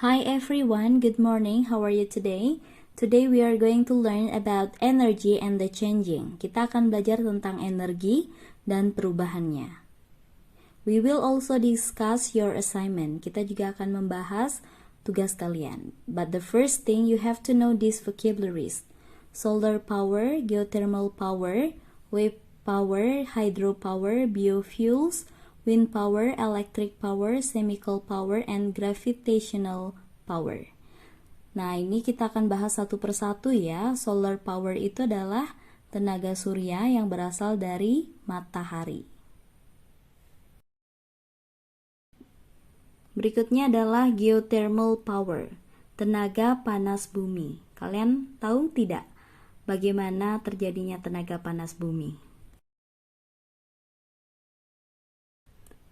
Hi everyone, good morning. How are you today? Today we are going to learn about energy and the changing. Kita akan belajar tentang energi dan perubahannya. We will also discuss your assignment. Kita juga akan membahas tugas kalian. But the first thing you have to know these vocabularies. Solar power, geothermal power, wave power, hydropower, biofuels, wind power, electric power, chemical power, and gravitational power. Nah, ini kita akan bahas satu persatu ya. Solar power itu adalah tenaga surya yang berasal dari matahari. Berikutnya adalah geothermal power, tenaga panas bumi. Kalian tahu tidak bagaimana terjadinya tenaga panas bumi?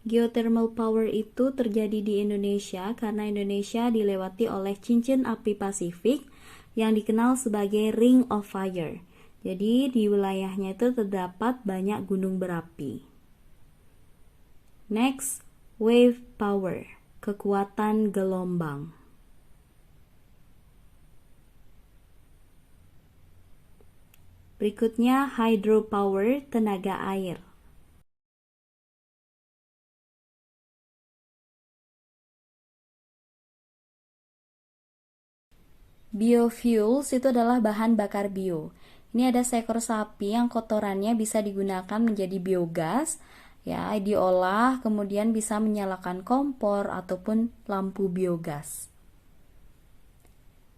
Geothermal power itu terjadi di Indonesia karena Indonesia dilewati oleh cincin api Pasifik yang dikenal sebagai Ring of Fire. Jadi di wilayahnya itu terdapat banyak gunung berapi. Next, wave power, kekuatan gelombang. Berikutnya hydropower, tenaga air. Biofuels itu adalah bahan bakar bio. Ini ada seekor sapi yang kotorannya bisa digunakan menjadi biogas, ya, diolah kemudian bisa menyalakan kompor ataupun lampu biogas.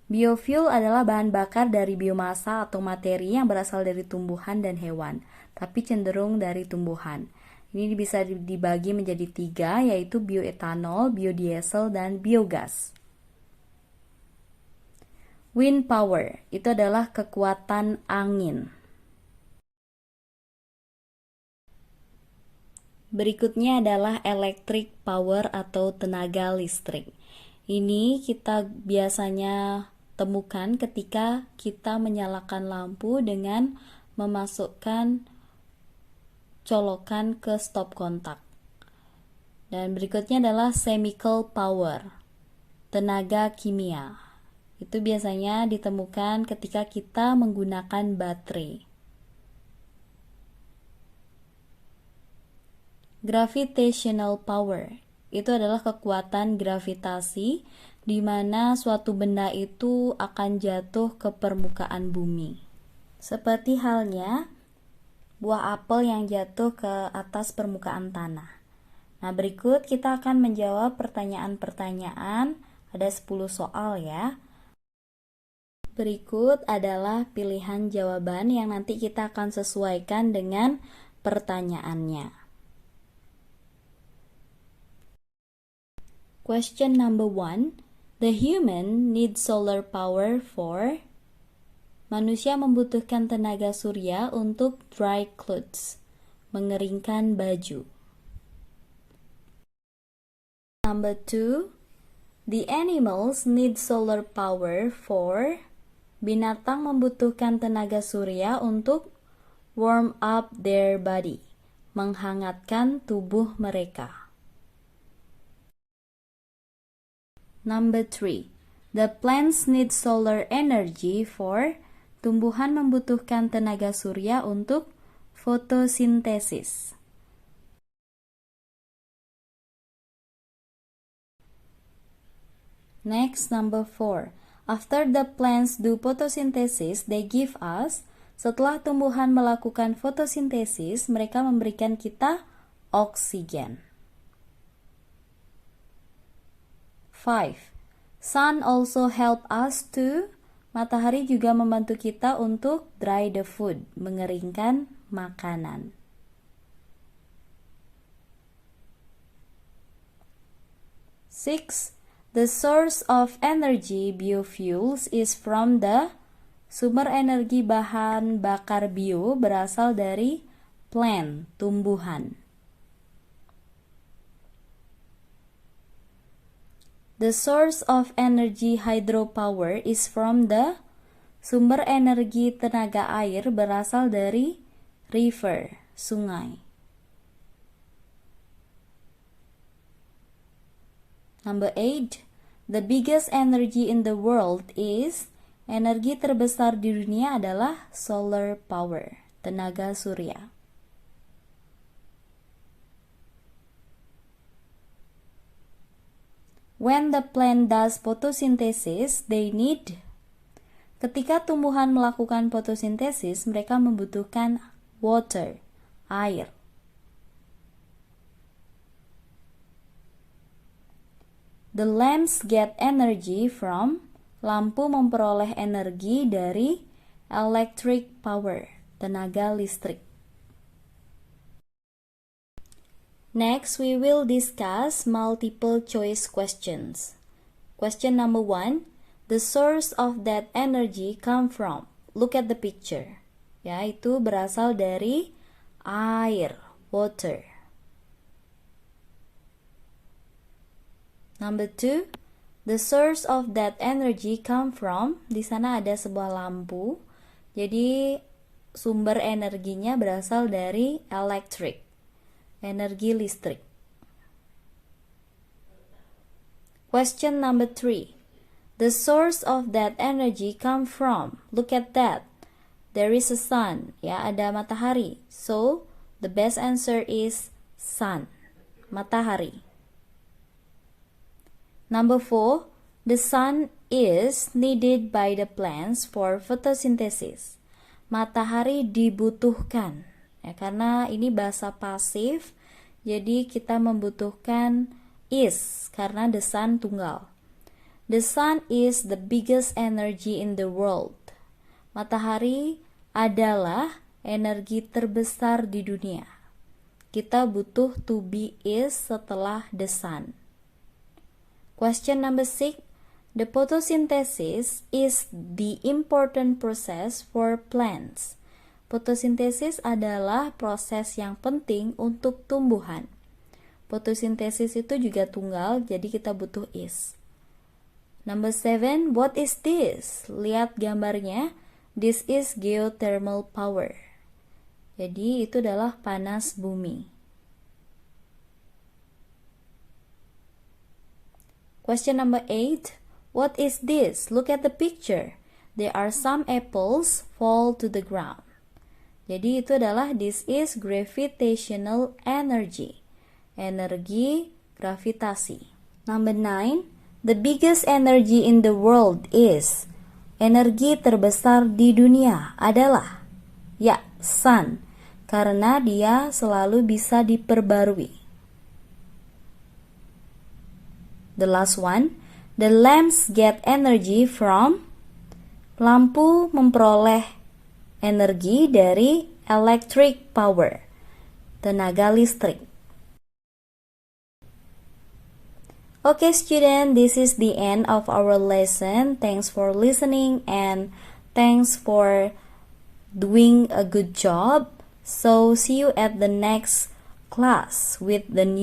Biofuel adalah bahan bakar dari biomasa atau materi yang berasal dari tumbuhan dan hewan, tapi cenderung dari tumbuhan. Ini bisa dibagi menjadi 3, yaitu bioetanol, biodiesel, dan biogas. Wind power itu adalah kekuatan angin. Berikutnya adalah electric power atau tenaga listrik. Ini kita biasanya temukan ketika kita menyalakan lampu dengan memasukkan colokan ke stop kontak. Dan berikutnya adalah chemical power, tenaga kimia. Itu biasanya ditemukan ketika kita menggunakan baterai. Gravitational power itu adalah kekuatan gravitasi di mana suatu benda itu akan jatuh ke permukaan bumi. Seperti halnya buah apel yang jatuh ke atas permukaan tanah. Nah, berikut kita akan menjawab pertanyaan-pertanyaan. Ada 10 soal ya. Berikut adalah pilihan jawaban yang nanti kita akan sesuaikan dengan pertanyaannya. Question number 1. The human needs solar power for. Manusia membutuhkan tenaga surya untuk dry clothes, mengeringkan baju. Number 2. The animals need solar power for. Binatang membutuhkan tenaga surya untuk warm up their body, menghangatkan tubuh mereka. Number 3. The plants need solar energy for. Tumbuhan membutuhkan tenaga surya untuk fotosintesis. Next, number 4. After the plants do photosynthesis, they give us. Setelah tumbuhan melakukan fotosintesis, mereka memberikan kita oksigen. 5. Sun also help us to. Matahari juga membantu kita untuk dry the food, mengeringkan makanan. 6. The source of energy biofuels is from the. Sumber energi bahan bakar bio berasal dari plant, tumbuhan. The source of energy hydropower is from the. Sumber energi tenaga air berasal dari river, sungai. Number 8. The biggest energy in the world is, energi terbesar di dunia adalah solar power, tenaga surya. When the plant does photosynthesis, they need. Ketika tumbuhan melakukan fotosintesis, mereka membutuhkan water, air. The lamps get energy from. Lampu memperoleh energi dari electric power, tenaga listrik. Next, we will discuss multiple choice questions. Question number 1. The source of that energy come from. Look at the picture. Yaitu berasal dari air, water. Number 2, the source of that energy come from. Di sana ada sebuah lampu. Jadi sumber energinya berasal dari electric, energi listrik. Question number 3, the source of that energy come from. Look at that. There is a sun. Ya, ada matahari. So, the best answer is sun, matahari. Number 4, the sun is needed by the plants for photosynthesis. Matahari dibutuhkan. Ya, karena ini bahasa pasif, jadi kita membutuhkan is, karena the sun tunggal. The sun is the biggest energy in the world. Matahari adalah energi terbesar di dunia. Kita butuh to be is setelah the sun. Question number 6, the photosynthesis is the important process for plants. Fotosintesis adalah proses yang penting untuk tumbuhan. Fotosintesis itu juga tunggal, jadi kita butuh is. Number 7, what is this? Lihat gambarnya. This is geothermal power. Jadi itu adalah panas bumi. Question number 8, what is this? Look at the picture. There are some apples fall to the ground. Jadi itu adalah this is gravitational energy. Energi gravitasi. Number 9, the biggest energy in the world is. Energi terbesar di dunia adalah, ya, sun, karena dia selalu bisa diperbarui. The last one, the lamps get energy from. Lampu memperoleh energi dari electric power, tenaga listrik. Okay, student, this is the end of our lesson. Thanks for listening and thanks for doing a good job. So, see you at the next class with the new